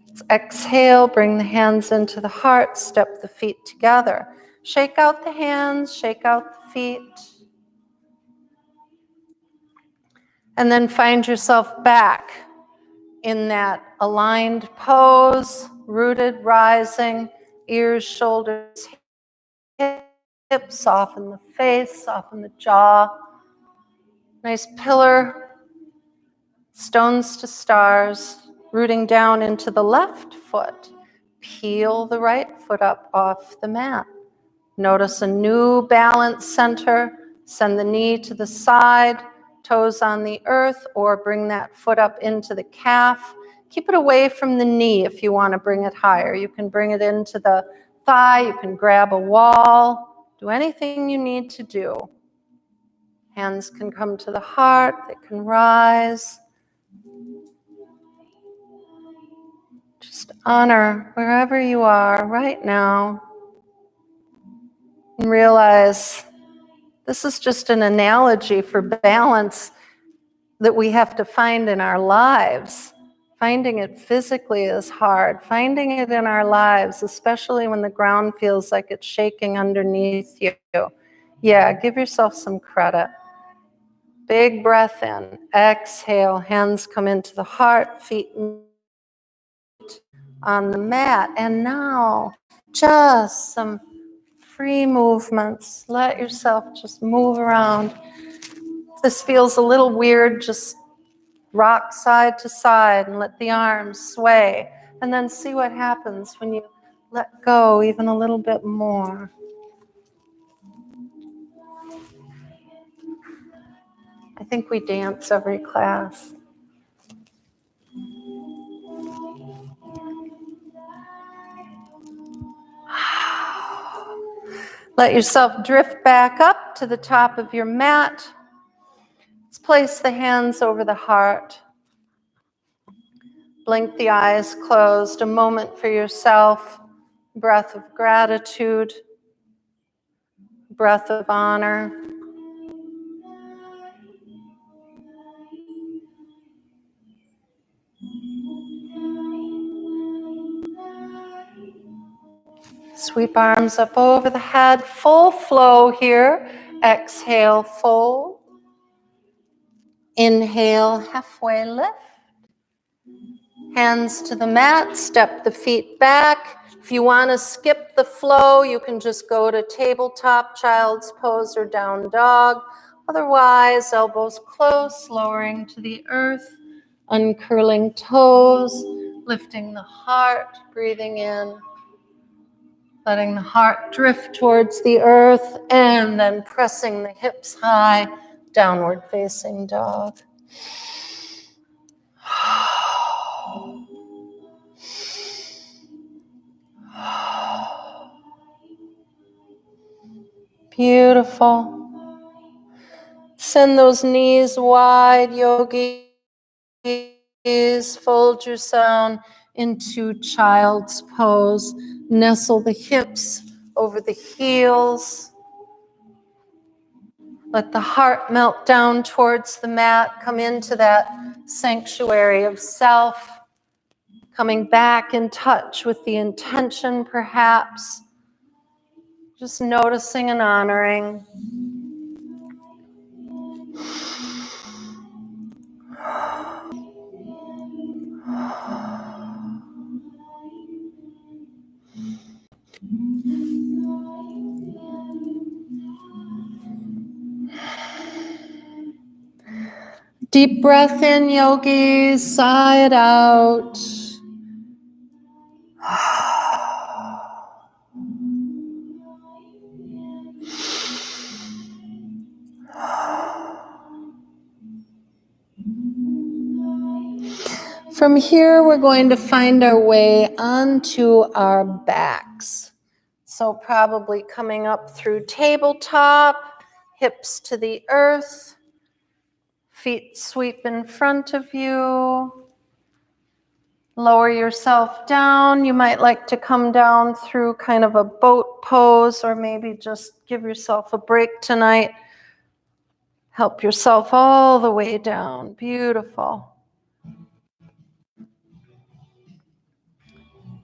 Let's exhale, bring the hands into the heart, step the feet together. Shake out the hands, shake out the feet. And then find yourself back in that aligned pose, rooted, rising, ears, shoulders, hips, soften the face, soften the jaw. Nice pillar, stones to stars, rooting down into the left foot. Peel the right foot up off the mat. Notice a new balance center. Send the knee to the side, toes on the earth, or bring that foot up into the calf. Keep it away from the knee if you want to bring it higher. You can bring it into the thigh. You can grab a wall. Do anything you need to do. Hands can come to the heart. They can rise. Just honor wherever you are right now. And realize this is just an analogy for balance that we have to find in our lives. Finding it physically is hard. Finding it in our lives, especially when the ground feels like it's shaking underneath you. Yeah, give yourself some credit. Big breath in. Exhale. Hands come into the heart, feet on the mat. And now, just some free movements. Let yourself just move around. If this feels a little weird, just rock side to side and let the arms sway. And then see what happens when you let go even a little bit more. I think we dance every class. Let yourself drift back up to the top of your mat. Let's place the hands over the heart. Blink the eyes closed. A moment for yourself. Breath of gratitude. Breath of honor. Sweep arms up over the head. Full flow here. Exhale, fold. Inhale, halfway lift. Hands to the mat, step the feet back. If you want to skip the flow, you can just go to tabletop, child's pose, or down dog. Otherwise, elbows close, lowering to the earth, uncurling toes, lifting the heart, breathing in, letting the heart drift towards the earth, and then pressing the hips high, downward facing dog. Beautiful. Send those knees wide, yogis. Fold yourself into child's pose. Nestle the hips over the heels. Let the heart melt down towards the mat. Come into that sanctuary of self. Coming back in touch with the intention, perhaps. Just noticing and honoring. Deep breath in, yogis, sigh it out. From here, we're going to find our way onto our backs. So probably coming up through tabletop, hips to the earth, feet sweep in front of you. Lower yourself down. You might like to come down through kind of a boat pose, or maybe just give yourself a break tonight. Help yourself all the way down. Beautiful.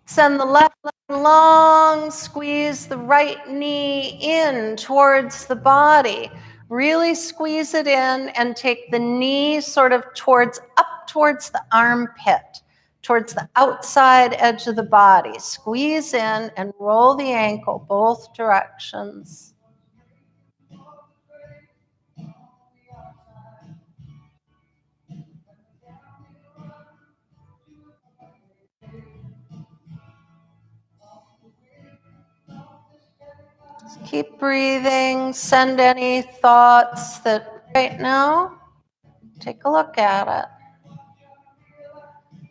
Send the left leg long, squeeze the right knee in towards the body. Really squeeze it in and take the knee sort of up towards the armpit, towards the outside edge of the body. Squeeze in and roll the ankle both directions. Keep breathing. Send any thoughts that right now, take a look at it.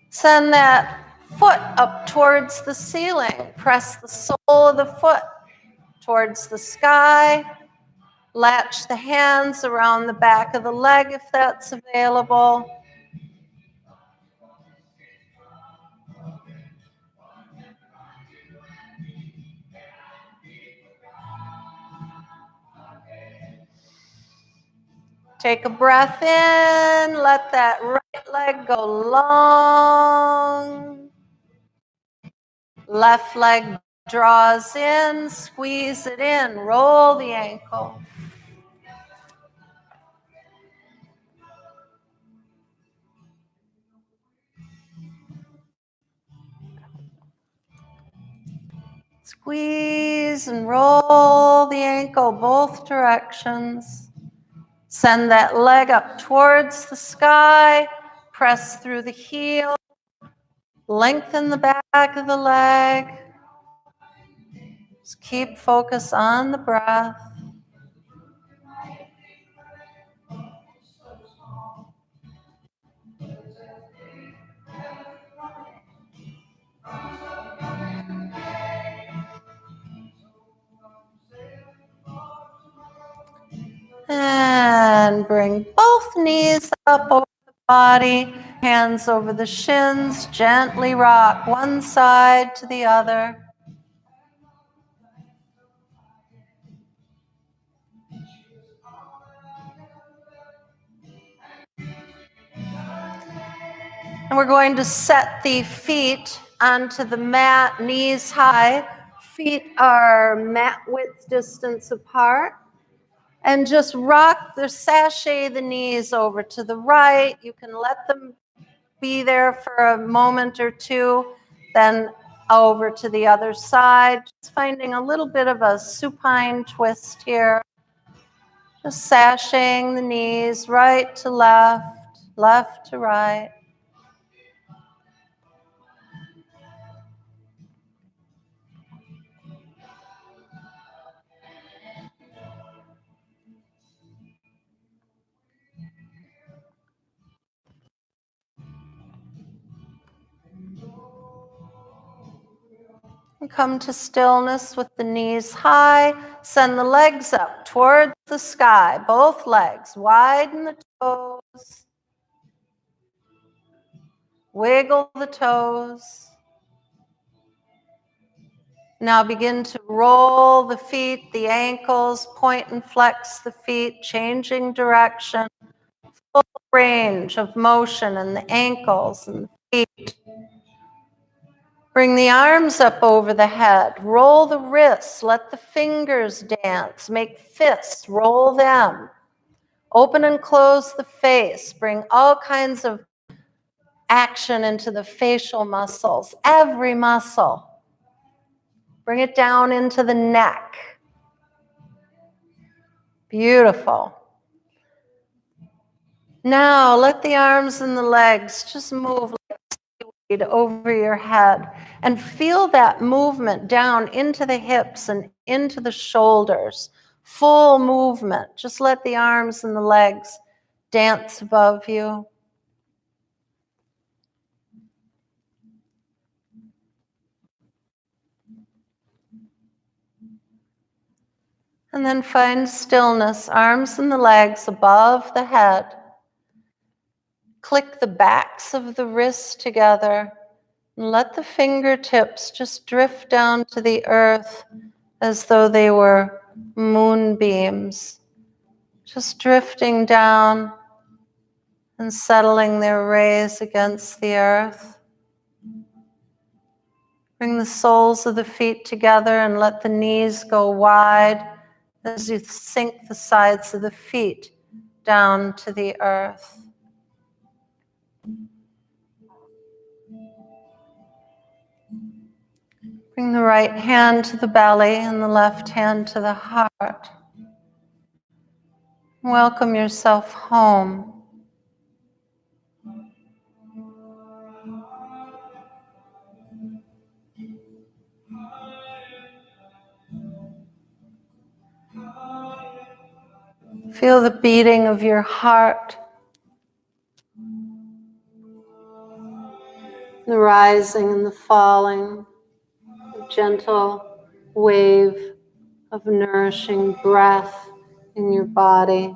Send that foot up towards the ceiling. Press the sole of the foot towards the sky. Latch the hands around the back of the leg if that's available. Take a breath in. Let that right leg go long. Left leg draws in. Squeeze it in. Roll the ankle. Squeeze and roll the ankle both directions. Send that leg up towards the sky. Press through the heel. Lengthen the back of the leg. Just keep focus on the breath. And bring both knees up over the body, hands over the shins, gently rock one side to the other. And we're going to set the feet onto the mat, knees high. Feet are mat width distance apart. And just rock the sashay the knees over to the right. You can let them be there for a moment or two, then over to the other side. Just finding a little bit of a supine twist here. Just sashaying the knees right to left, left to right. And come to stillness with the knees high. Send the legs up towards the sky, both legs. Widen the toes. Wiggle the toes. Now begin to roll the feet, the ankles, point and flex the feet, changing direction. Full range of motion in the ankles and the feet. Bring the arms up over the head. Roll the wrists. Let the fingers dance. Make fists. Roll them. Open and close the face. Bring all kinds of action into the facial muscles. Every muscle. Bring it down into the neck. Beautiful. Now let the arms and the legs just move like seaweed over your head, and feel that movement down into the hips and into the shoulders. Full movement. Just let the arms and the legs dance above you. And then find stillness, arms and the legs above the head. Click the backs of the wrists together and let the fingertips just drift down to the earth as though they were moonbeams, just drifting down and settling their rays against the earth. Bring the soles of the feet together and let the knees go wide as you sink the sides of the feet down to the earth. Bring the right hand to the belly and the left hand to the heart. Welcome yourself home. Feel the beating of your heart, the rising and the falling, a gentle wave of nourishing breath in your body.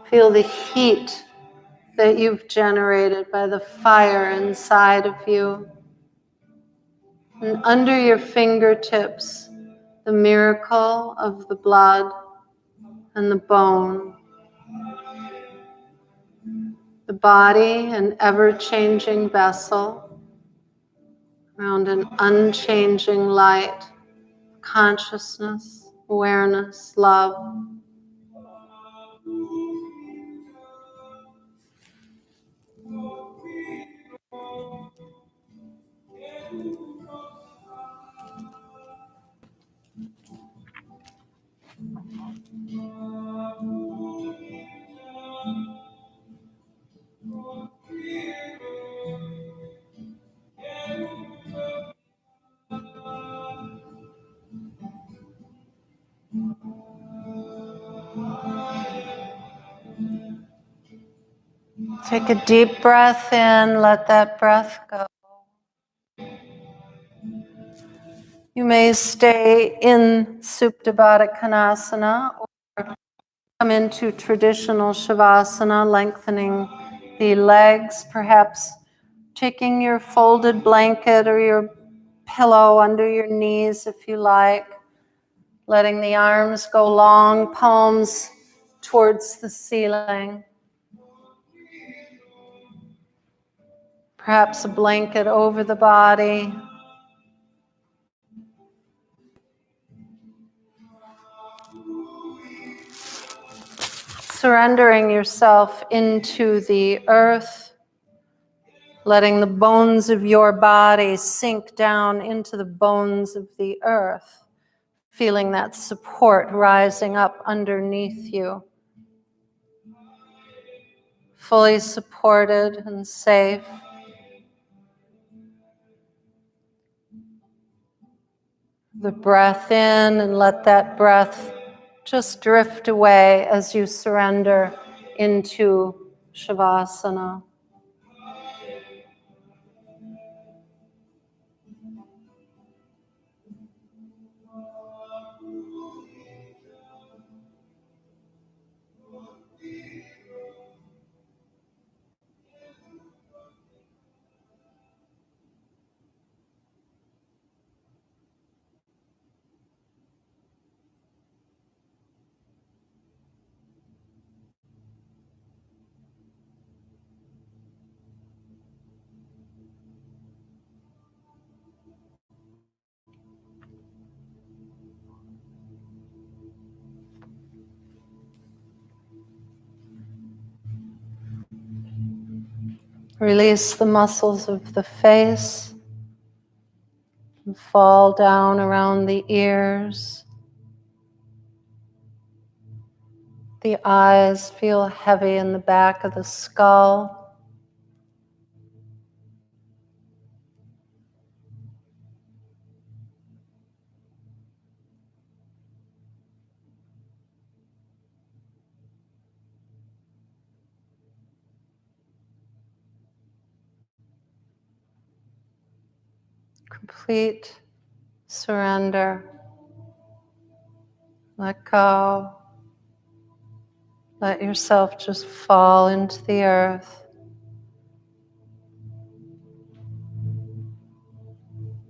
Feel the heat that you've generated by the fire inside of you. And under your fingertips, the miracle of the blood and the bone. The body, an ever-changing vessel around an unchanging light, consciousness, awareness, love. Take a deep breath in, let that breath go. You may stay in Supta Baddha Konasana or come into traditional Shavasana, lengthening the legs, perhaps taking your folded blanket or your pillow under your knees if you like, letting the arms go long, palms towards the ceiling. Perhaps a blanket over the body. Surrendering yourself into the earth, letting the bones of your body sink down into the bones of the earth, feeling that support rising up underneath you. Fully supported and safe. The breath in, and let that breath just drift away as you surrender into Shavasana. Release the muscles of the face and fall down around the ears. The eyes feel heavy in the back of the skull. Complete surrender. Let go. Let yourself just fall into the earth.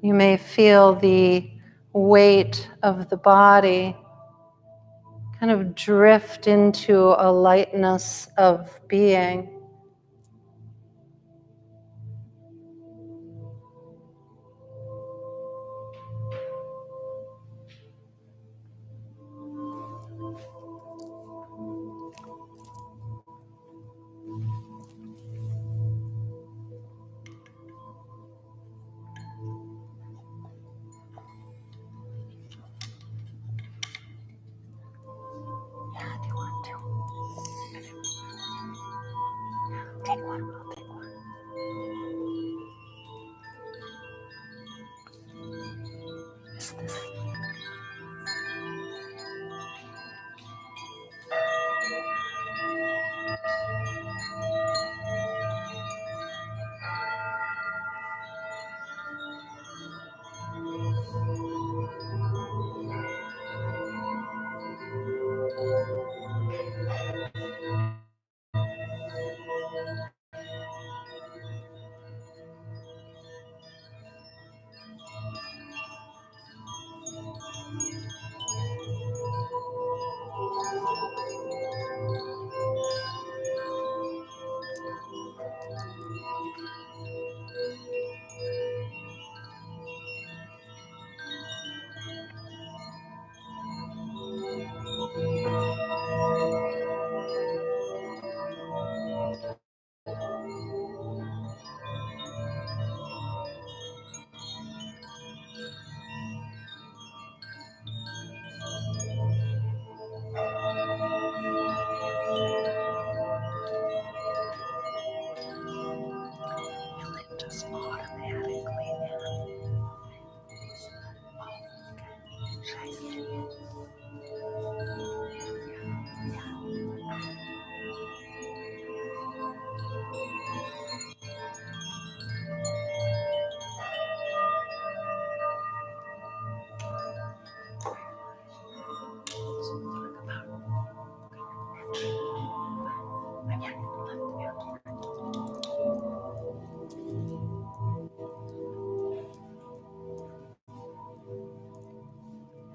You may feel the weight of the body kind of drift into a lightness of being.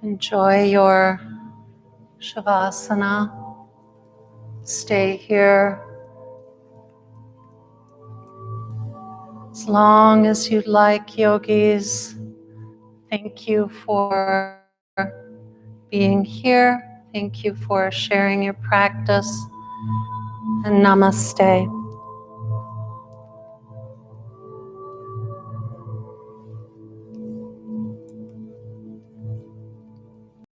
Enjoy your Shavasana. Stay here as long as you'd like, yogis. Thank you for being here. Thank you for sharing your practice. And namaste.